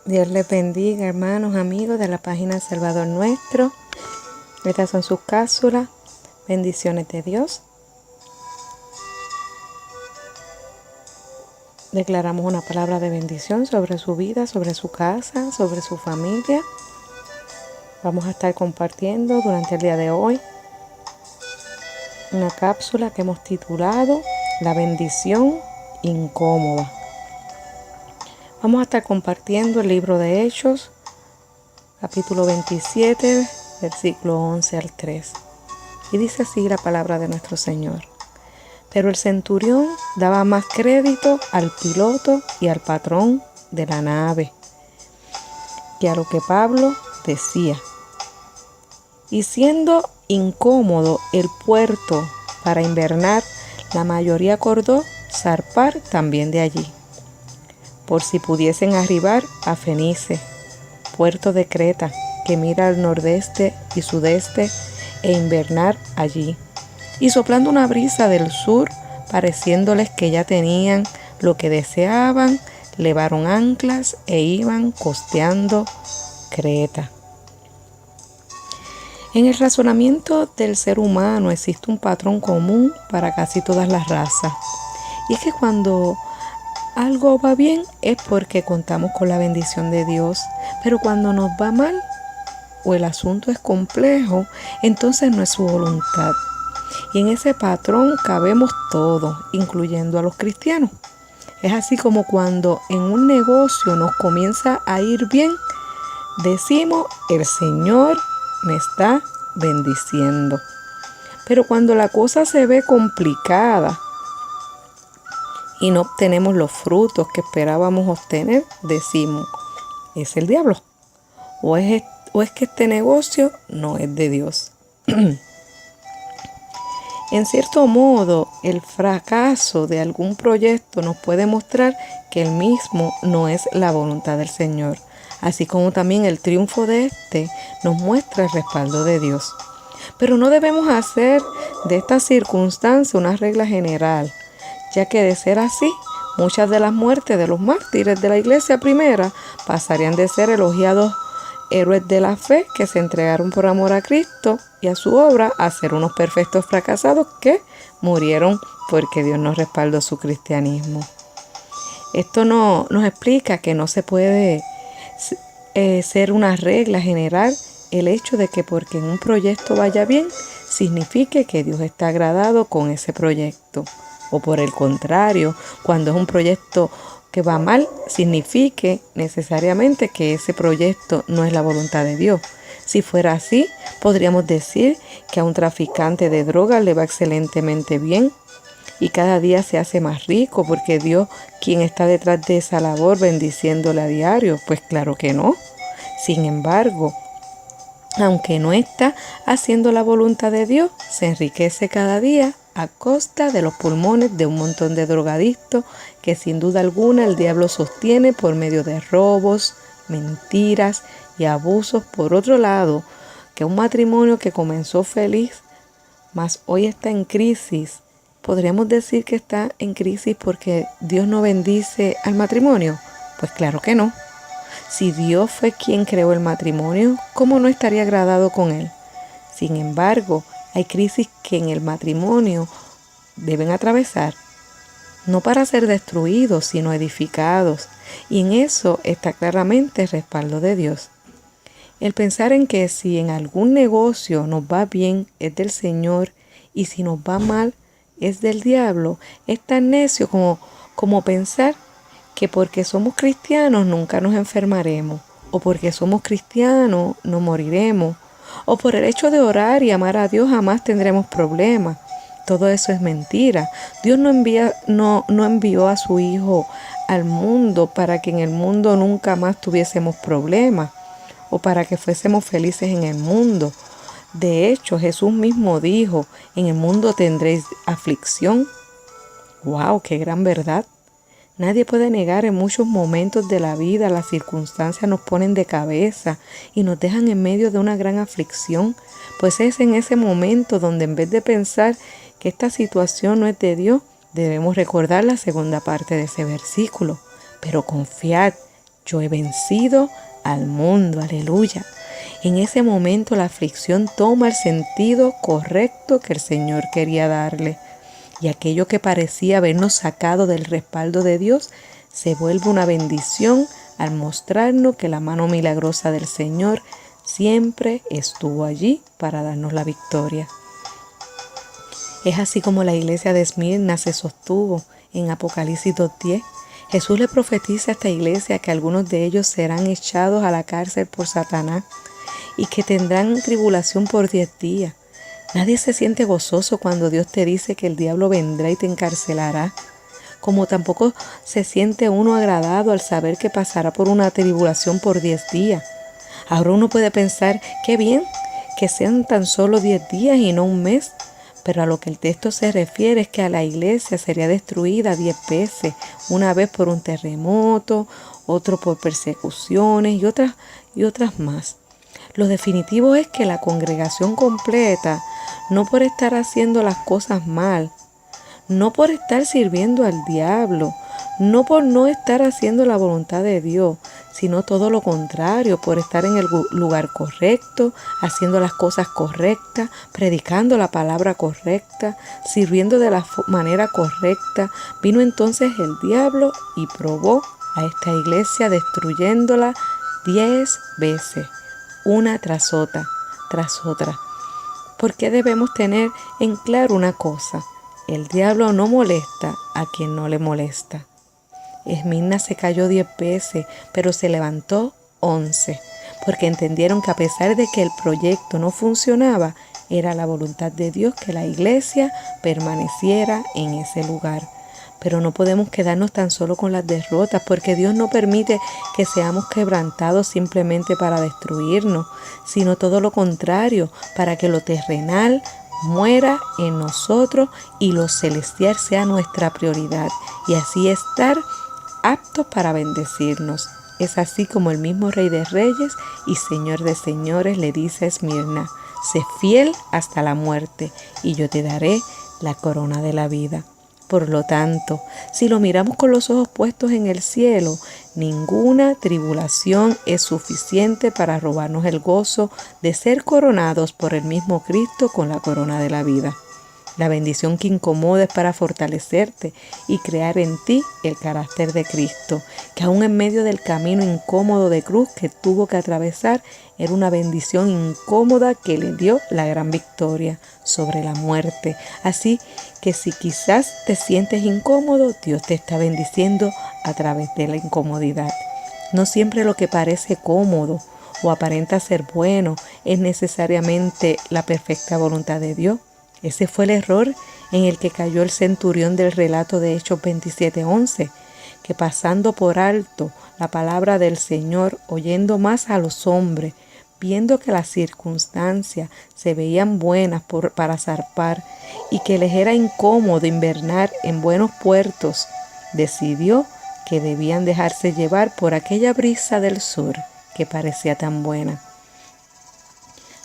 Dios les bendiga, hermanos, amigos de la página Salvador Nuestro. Estas son sus cápsulas. Bendiciones de Dios. Declaramos una palabra de bendición sobre su vida, sobre su casa, sobre su familia. Vamos a estar compartiendo durante el día de hoy una cápsula que hemos titulado La bendición incómoda. Vamos a estar compartiendo el libro de Hechos, capítulo 27, versículo 11 al 3. Y dice así la palabra de nuestro Señor. Pero el centurión daba más crédito al piloto y al patrón de la nave que a lo que Pablo decía. Y siendo incómodo el puerto para invernar, la mayoría acordó zarpar también de allí, por si pudiesen arribar a Fenice, puerto de Creta, que mira al nordeste y sudeste, e invernar allí. Y soplando una brisa del sur, pareciéndoles que ya tenían lo que deseaban, levaron anclas e iban costeando Creta. En el razonamiento del ser humano existe un patrón común para casi todas las razas. Y es que cuando algo va bien es porque contamos con la bendición de Dios, pero cuando nos va mal o el asunto es complejo, entonces no es su voluntad. Y en ese patrón cabemos todos, incluyendo a los cristianos. Es así como cuando en un negocio nos comienza a ir bien, decimos, el Señor me está bendiciendo. Pero cuando la cosa se ve complicada y no obtenemos los frutos que esperábamos obtener, decimos, es el diablo. O es que este negocio no es de Dios. En cierto modo, el fracaso de algún proyecto nos puede mostrar que el mismo no es la voluntad del Señor, así como también el triunfo de este nos muestra el respaldo de Dios. Pero no debemos hacer de esta circunstancia una regla general, ya que de ser así, muchas de las muertes de los mártires de la iglesia primera pasarían de ser elogiados héroes de la fe que se entregaron por amor a Cristo y a su obra a ser unos perfectos fracasados que murieron porque Dios nos respaldó su cristianismo. Esto nos explica que no se puede ser una regla general el hecho de que porque en un proyecto vaya bien, signifique que Dios está agradado con ese proyecto. O por el contrario, cuando es un proyecto que va mal, signifique necesariamente que ese proyecto no es la voluntad de Dios. Si fuera así, podríamos decir que a un traficante de drogas le va excelentemente bien y cada día se hace más rico porque Dios, quien está detrás de esa labor, bendiciéndole a diario. Pues claro que no. Sin embargo, aunque no está haciendo la voluntad de Dios, se enriquece cada día a costa de los pulmones de un montón de drogadictos que sin duda alguna el diablo sostiene por medio de robos, mentiras y abusos. Por otro lado, que un matrimonio que comenzó feliz, mas hoy está en crisis, ¿podríamos decir que está en crisis porque Dios no bendice al matrimonio? Pues claro que no. Si Dios fue quien creó el matrimonio, ¿cómo no estaría agradado con él? Sin embargo, hay crisis que en el matrimonio deben atravesar, no para ser destruidos, sino edificados. Y en eso está claramente el respaldo de Dios. El pensar en que si en algún negocio nos va bien es del Señor y si nos va mal es del diablo, es tan necio como pensar que porque somos cristianos nunca nos enfermaremos, o porque somos cristianos no moriremos, o por el hecho de orar y amar a Dios jamás tendremos problemas. Todo eso es mentira. Dios no envió a su Hijo al mundo para que en el mundo nunca más tuviésemos problemas, o para que fuésemos felices en el mundo. De hecho, Jesús mismo dijo, en el mundo tendréis aflicción. ¡Wow! ¡Qué gran verdad! Nadie puede negar en muchos momentos de la vida las circunstancias nos ponen de cabeza y nos dejan en medio de una gran aflicción, pues es en ese momento donde en vez de pensar que esta situación no es de Dios, debemos recordar la segunda parte de ese versículo, pero confiad yo he vencido al mundo, aleluya. En ese momento la aflicción toma el sentido correcto que el Señor quería darle. Y aquello que parecía habernos sacado del respaldo de Dios se vuelve una bendición al mostrarnos que la mano milagrosa del Señor siempre estuvo allí para darnos la victoria. Es así como la iglesia de Esmirna se sostuvo en Apocalipsis 2:10. Jesús le profetiza a esta iglesia que algunos de ellos serán echados a la cárcel por Satanás y que tendrán tribulación por 10 días. Nadie se siente gozoso cuando Dios te dice que el diablo vendrá y te encarcelará, como tampoco se siente uno agradado al saber que pasará por una tribulación por 10 días. Ahora uno puede pensar, qué bien, que sean tan solo 10 días y no un mes, pero a lo que el texto se refiere es que a la iglesia sería destruida 10 veces, una vez por un terremoto, otro por persecuciones y otras más. Lo definitivo es que la congregación completa, no por estar haciendo las cosas mal, no por estar sirviendo al diablo, no por no estar haciendo la voluntad de Dios, sino todo lo contrario, por estar en el lugar correcto, haciendo las cosas correctas, predicando la palabra correcta, sirviendo de la manera correcta, vino entonces el diablo y probó a esta iglesia destruyéndola 10 veces. Una tras otra. ¿Por qué debemos tener en claro una cosa? El diablo no molesta a quien no le molesta. Esmirna se cayó 10 veces, pero se levantó 11, porque entendieron que a pesar de que el proyecto no funcionaba, era la voluntad de Dios que la iglesia permaneciera en ese lugar. Pero no podemos quedarnos tan solo con las derrotas, porque Dios no permite que seamos quebrantados simplemente para destruirnos, sino todo lo contrario, para que lo terrenal muera en nosotros y lo celestial sea nuestra prioridad, y así estar aptos para bendecirnos. Es así como el mismo Rey de Reyes y Señor de Señores le dice a Esmirna: sé fiel hasta la muerte, y yo te daré la corona de la vida. Por lo tanto, si lo miramos con los ojos puestos en el cielo, ninguna tribulación es suficiente para robarnos el gozo de ser coronados por el mismo Cristo con la corona de la vida. La bendición que incomoda es para fortalecerte y crear en ti el carácter de Cristo, que aún en medio del camino incómodo de cruz que tuvo que atravesar, era una bendición incómoda que le dio la gran victoria sobre la muerte. Así que si quizás te sientes incómodo, Dios te está bendiciendo a través de la incomodidad. No siempre lo que parece cómodo o aparenta ser bueno es necesariamente la perfecta voluntad de Dios. Ese fue el error en el que cayó el centurión del relato de Hechos 27:11, que pasando por alto la palabra del Señor, oyendo más a los hombres, viendo que las circunstancias se veían buenas para zarpar y que les era incómodo invernar en buenos puertos, decidió que debían dejarse llevar por aquella brisa del sur que parecía tan buena.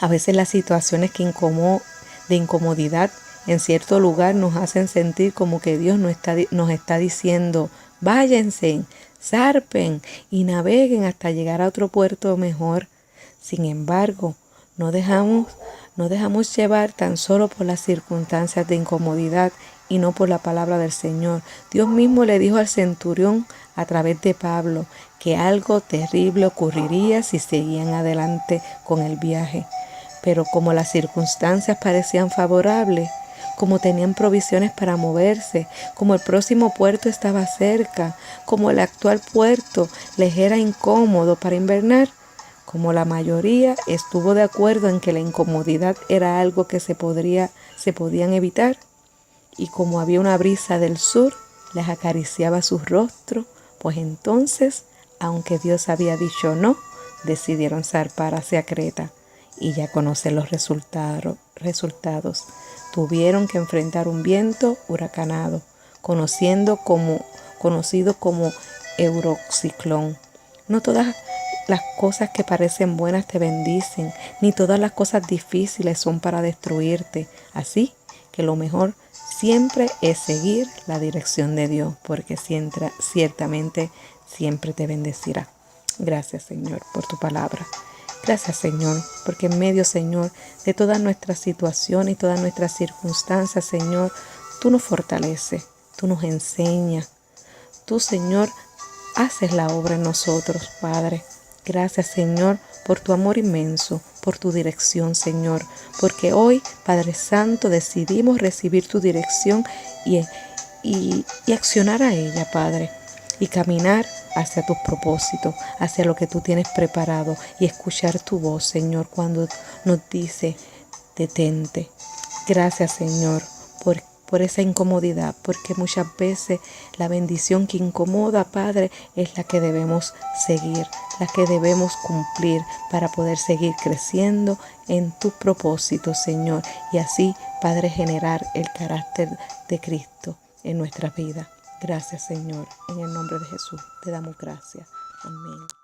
A veces las situaciones de incomodidad en cierto lugar nos hacen sentir como que Dios nos está diciendo: váyanse, zarpen y naveguen hasta llegar a otro puerto mejor. Sin embargo, no dejamos llevar tan solo por las circunstancias de incomodidad y no por la palabra del Señor. Dios mismo le dijo al centurión a través de Pablo que algo terrible ocurriría si seguían adelante con el viaje. Pero como las circunstancias parecían favorables, como tenían provisiones para moverse, como el próximo puerto estaba cerca, como el actual puerto les era incómodo para invernar, como la mayoría estuvo de acuerdo en que la incomodidad era algo que se podían evitar, y como había una brisa del sur, les acariciaba sus rostros, pues entonces, aunque Dios había dicho no, decidieron zarpar hacia Creta. Y ya conocen los resultados. Tuvieron que enfrentar un viento huracanado, conocido como eurociclón. No todas las cosas que parecen buenas te bendicen, ni todas las cosas difíciles son para destruirte. Así que lo mejor siempre es seguir la dirección de Dios, porque ciertamente siempre te bendecirá. Gracias, Señor, por tu palabra. Gracias, Señor, porque en medio, Señor, de todas nuestras situaciones y todas nuestras circunstancias, Señor, tú nos fortaleces, tú nos enseñas. Tú, Señor, haces la obra en nosotros, Padre. Gracias, Señor, por tu amor inmenso, por tu dirección, Señor, porque hoy, Padre Santo, decidimos recibir tu dirección y accionar a ella, Padre, y caminar hacia tus propósitos, hacia lo que tú tienes preparado y escuchar tu voz, Señor, cuando nos dice, detente. Gracias, Señor, por esa incomodidad, porque muchas veces la bendición que incomoda, Padre, es la que debemos seguir, la que debemos cumplir para poder seguir creciendo en tus propósitos, Señor, y así, Padre, generar el carácter de Cristo en nuestra vida. Gracias, Señor. En el nombre de Jesús te damos gracias. Amén.